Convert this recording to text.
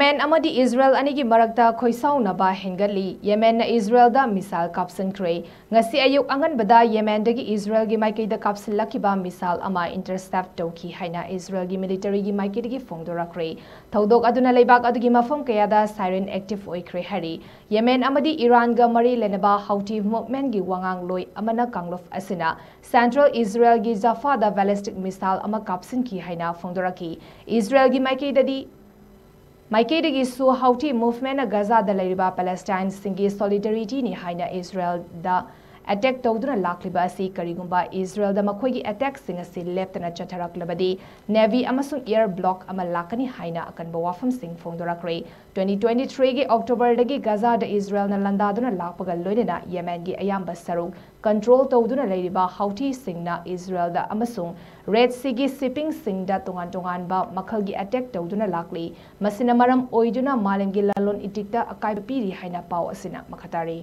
Yemen amadi Israel anigi marakta khoisaunaba hengali Yemen na Israel da misal kapsankre ngasi ayuk anganbada Yemen dagi Israel gi maikei da kapsillakiba misal ama intercept tauki haina Israel gi military gi maikei dagi phongdorakre thodok aduna leibak adugi mafam kaya da siren active oikre hari Yemen amadi Iran ga mari lenaba Houthi movement gi wangang loi amana kanglof asina Central Israel gi Jaffa da ballistic missile ama kapsinki haina phongdoraki Israel gi maikei dadi Maikei su Houthi movement na Gaza da lairiba Palestine singi solidarity ni haina Israel da attack tawduna lakliba asi karigumba Israel da makhoi attack singa si leptana chatharaklabadi Navy amasung air block ama lakani haina akanba wafam sing phongdorakre 2023 gi October dagi Gaza da Israel na landaduna lakpaga loinena Yemen gi ayamba saruk control tawduna lairiba Houthi singna Israel da amasung Red Sea gi shipping sing da tongan ba makhal gi attack tawduna lakli masina maram oiduna malemgi lalon itikta akai piri haina paw asina makhatari